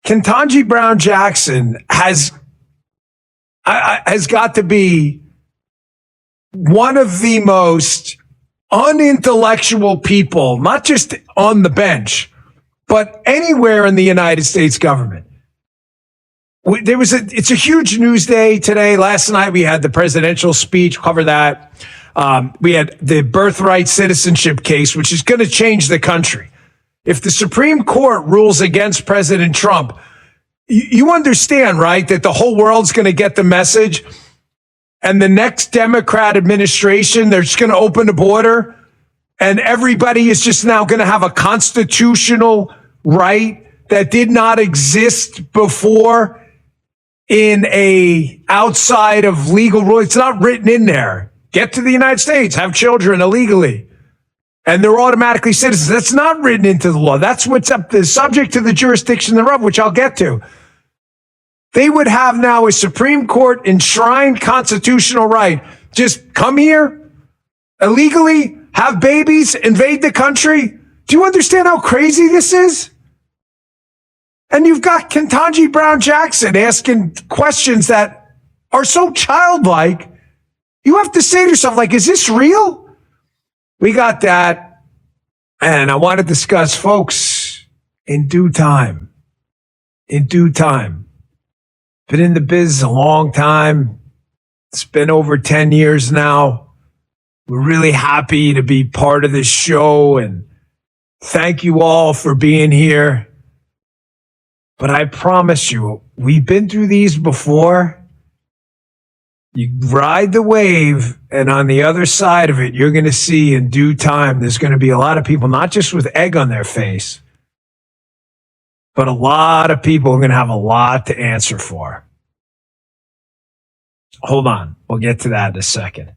Ketanji Brown Jackson has got to be one of the most unintellectual people, not just on the bench, but anywhere in the United States government. It's a huge news day today. Last night we had the presidential speech, cover that. We had the birthright citizenship case, which is going to change the country. If the Supreme Court rules against President Trump, you understand, right, that the whole world's going to get the message, and the next Democrat administration, they're just going to open the border, and everybody is just now going to have a constitutional right that did not exist before in a outside of legal rule. It's not written in there. Get to the United States, have children illegally, and they're automatically citizens. That's not written into the law. That's what's up the subject to the jurisdiction thereof, which I'll get to. They would have now a Supreme Court enshrined constitutional right. Just come here illegally, have babies, invade the country. Do you understand how crazy this is? And you've got Ketanji Brown Jackson asking questions that are so childlike. You have to say to yourself, like, is this real? We got that. And I want to discuss, folks, in due time. In due time. Been in the biz a long time. It's been over 10 years now. We're really happy to be part of this show, and thank you all for being here. But I promise you, we've been through these before. You ride the wave, and on the other side of it, you're going to see in due time, there's going to be a lot of people, not just with egg on their face, but a lot of people are going to have a lot to answer for. Hold on. We'll get to that in a second.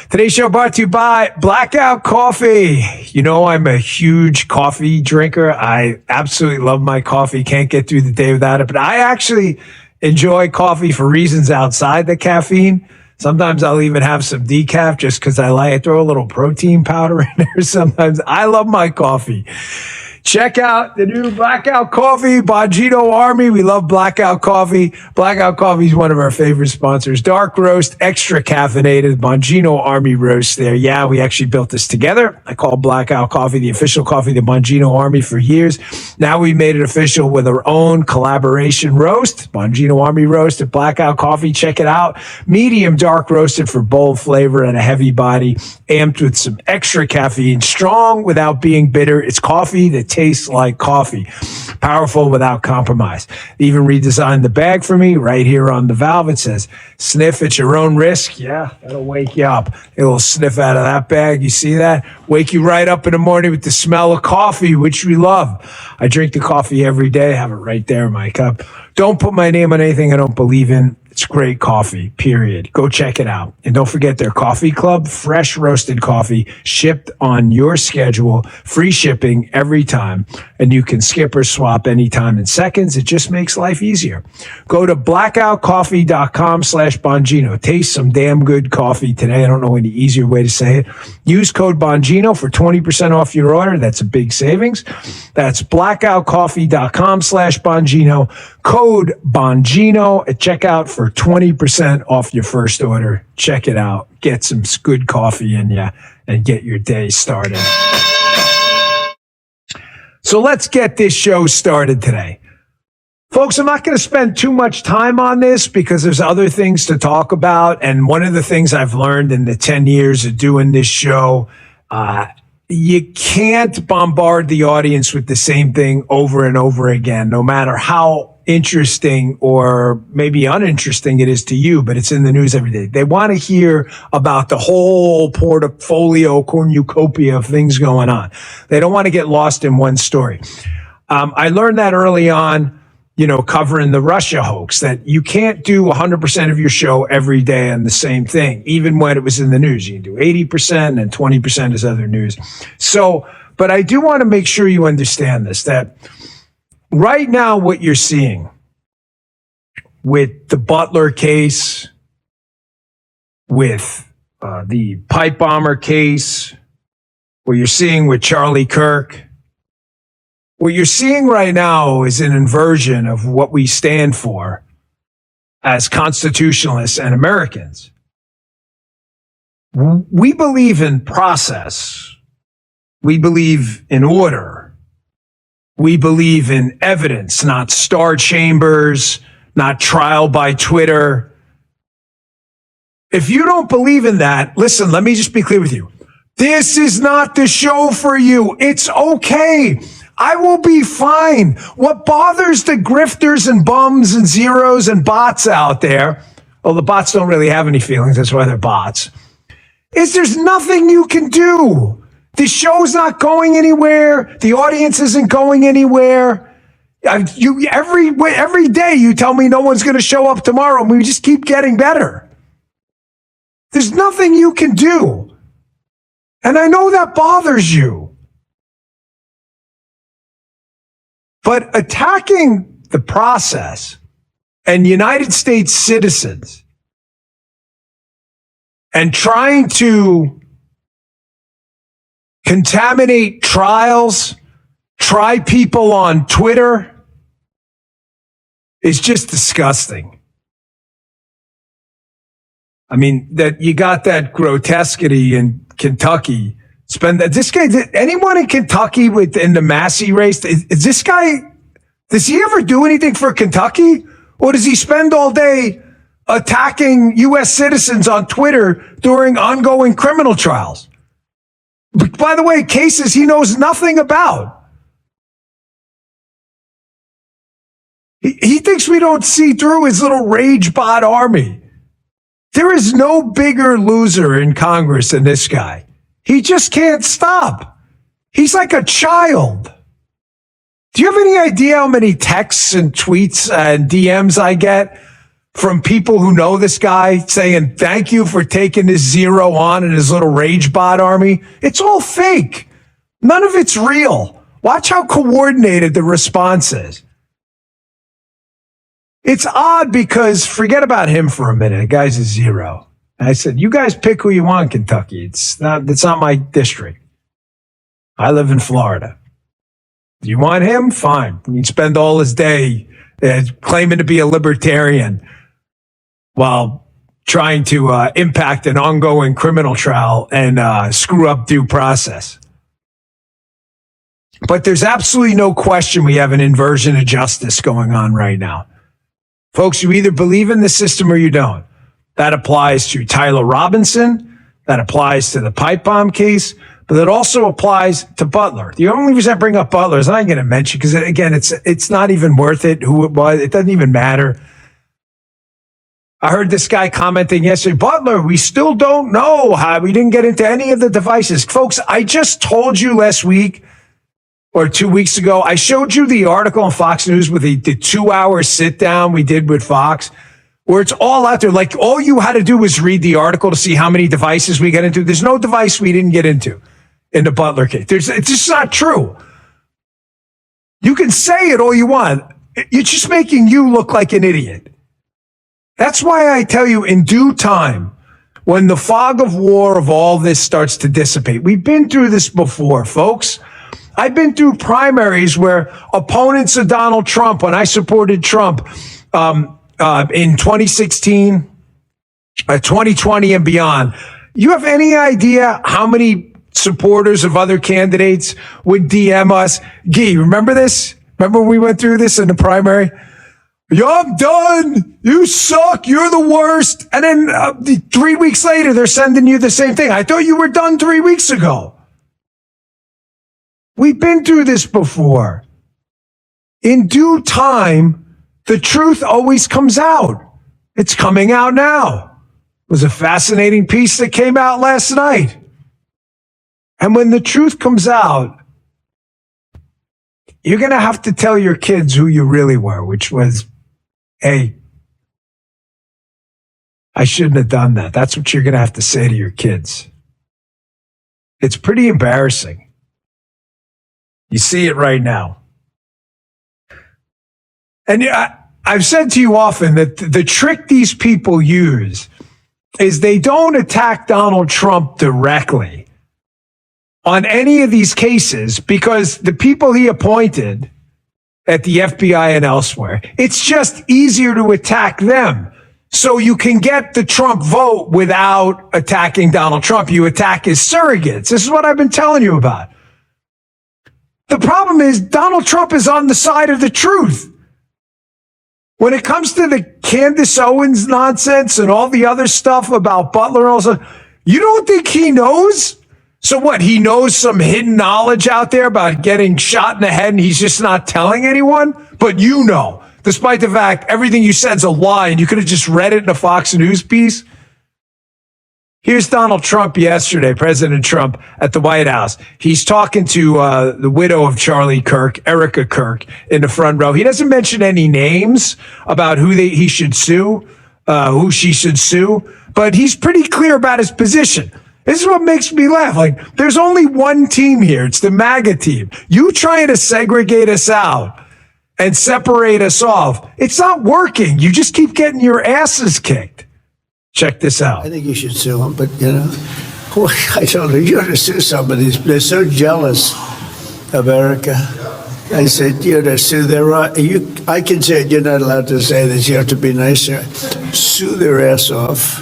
Today's show brought to you by Blackout Coffee. You know, I'm a huge coffee drinker. I absolutely love my coffee. Can't get through the day without it. But I actually enjoy coffee for reasons outside the caffeine. Sometimes I'll even have some decaf just because I throw a little protein powder in there sometimes. I love my coffee. Check out the new Blackout Coffee, Bongino Army. We love Blackout Coffee. Blackout Coffee is one of our favorite sponsors. Dark roast, extra caffeinated, Bongino Army roast there. Yeah, we actually built this together. I call Blackout Coffee the official coffee of the Bongino Army for years. Now we made it official with our own collaboration roast, Bongino Army roast at Blackout Coffee. Check it out. Medium dark roasted for bold flavor and a heavy body, amped with some extra caffeine, strong without being bitter. It's coffee that tastes like coffee. Powerful without compromise. They even redesigned the bag for me right here on the valve. It says, sniff at your own risk. Yeah, that'll wake you up. A little sniff out of that bag. You see that? Wake you right up in the morning with the smell of coffee, which we love. I drink the coffee every day. I have it right there in my cup. Don't put my name on anything I don't believe in. It's great coffee, period. Go check it out. And don't forget their coffee club, fresh roasted coffee, shipped on your schedule, free shipping every time. And you can skip or swap anytime in seconds. It just makes life easier. Go to blackoutcoffee.com/Bongino. Taste some damn good coffee today. I don't know any easier way to say it. Use code Bongino for 20% off your order. That's a big savings. That's blackoutcoffee.com/Bongino. Code Bongino at checkout for 20% off your first order. Check it out. Get some good coffee in you and get your day started. So let's get this show started today. Folks, I'm not going to spend too much time on this because there's other things to talk about. And one of the things I've learned in the 10 years of doing this show, you can't bombard the audience with the same thing over and over again, no matter how interesting or maybe uninteresting it is to you, but it's in the news every day. They want to hear about the whole portfolio cornucopia of things going on. They don't want to get lost in one story. I learned that early on, covering the Russia hoax, that you can't do 100% of your show every day on the same thing, even when it was in the news. You can do 80% and 20% is other news. So, but I do want to make sure you understand this, that right now, what you're seeing with the Butler case, with the pipe bomber case, what you're seeing with Charlie Kirk, What you're seeing right now is an inversion of what we stand for as constitutionalists and Americans. We believe in process. We believe in order. We believe in evidence, not star chambers, not trial by Twitter. If you don't believe in that, listen, let me just be clear with you. This is not the show for you. It's okay. I will be fine. What bothers the grifters and bums and zeros and bots out there, well, the bots don't really have any feelings, that's why they're bots, is there's nothing you can do. The show's not going anywhere. The audience isn't going anywhere. Every day you tell me no one's going to show up tomorrow, and we just keep getting better. There's nothing you can do. And I know that bothers you. But attacking the process and United States citizens and trying to contaminate trials, try people on Twitter is just disgusting. I mean, that you got that grotesquity in Kentucky. This guy, anyone in Kentucky in the Massey race, is this guy, does he ever do anything for Kentucky? Or does he spend all day attacking U.S. citizens on Twitter during ongoing criminal trials? By the way, cases he knows nothing about. He thinks we don't see through his little rage bot army. There is no bigger loser in Congress than this guy. He just can't stop. He's like a child. Do you have any idea how many texts and tweets and DMs I get from people who know this guy saying, thank you for taking this zero on in his little rage bot army? It's all fake. None of it's real. Watch how coordinated the response is. It's odd because forget about him for a minute. The guy's a zero. And I said, you guys pick who you want, Kentucky. It's not my district. I live in Florida. Do you want him? Fine. You can spend all his day claiming to be a libertarian while trying to impact an ongoing criminal trial and screw up due process. But there's absolutely no question we have an inversion of justice going on right now. Folks, you either believe in the system or you don't. That applies to Tyler Robinson. That applies to the pipe bomb case. But it also applies to Butler. The only reason I bring up Butler is I'm not going to mention, because again, it's not even worth it who it was. It doesn't even matter. I heard this guy commenting yesterday, Butler, we still don't know how we didn't get into any of the devices. Folks, I just told you last week or 2 weeks ago, I showed you the article on Fox News with the 2-hour sit down we did with Fox, where it's all out there. Like all you had to do was read the article to see how many devices we got into. There's no device we didn't get into in the Butler case. It's just not true. You can say it all you want. It's just making you look like an idiot. That's why I tell you, in due time, when the fog of war of all this starts to dissipate, we've been through this before, folks. I've been through primaries where opponents of Donald Trump, when I supported Trump in 2016, 2020 and beyond, you have any idea how many supporters of other candidates would DM us? Guy, remember this? Remember when we went through this in the primary? Yeah, I'm done. You suck. You're the worst. And then 3 weeks later, they're sending you the same thing. I thought you were done 3 weeks ago. We've been through this before. In due time, the truth always comes out. It's coming out now. It was a fascinating piece that came out last night. And when the truth comes out, you're going to have to tell your kids who you really were, which was, hey, I shouldn't have done that. That's what you're going to have to say to your kids. It's pretty embarrassing. You see it right now. And I've said to you often that the trick these people use is they don't attack Donald Trump directly on any of these cases because the people he appointed at the FBI and elsewhere, it's just easier to attack them. So you can get the Trump vote without attacking Donald Trump. You attack his surrogates. This is what I've been telling you about. The problem is Donald Trump is on the side of the truth. When it comes to the Candace Owens nonsense and all the other stuff about Butler and all that, you don't think he knows? So what, he knows some hidden knowledge out there about getting shot in the head and he's just not telling anyone? But you know, despite the fact everything you said's a lie and you could have just read it in a Fox News piece. Here's Donald Trump yesterday, President Trump at the White House. He's talking to the widow of Charlie Kirk, Erica Kirk, in the front row. He doesn't mention any names about who he should sue, who she should sue, but he's pretty clear about his position. This is what makes me laugh. Like, there's only one team here. It's the MAGA team. You trying to segregate us out and separate us off. It's not working. You just keep getting your asses kicked. Check this out. I think you should sue them, but, I told her, you ought to sue somebody. They're so jealous of Erica. I said, you ought to sue their... I can say it, you're not allowed to say this. You have to be nicer. Sue their ass off.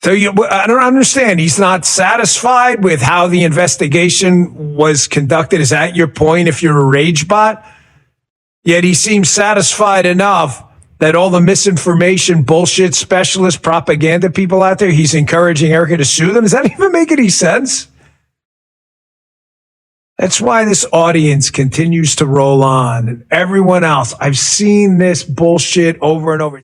So I don't understand. He's not satisfied with how the investigation was conducted. Is that your point if you're a rage bot? Yet he seems satisfied enough that all the misinformation, bullshit, specialist, propaganda people out there, he's encouraging Erica to sue them. Does that even make any sense? That's why this audience continues to roll on. And everyone else, I've seen this bullshit over and over.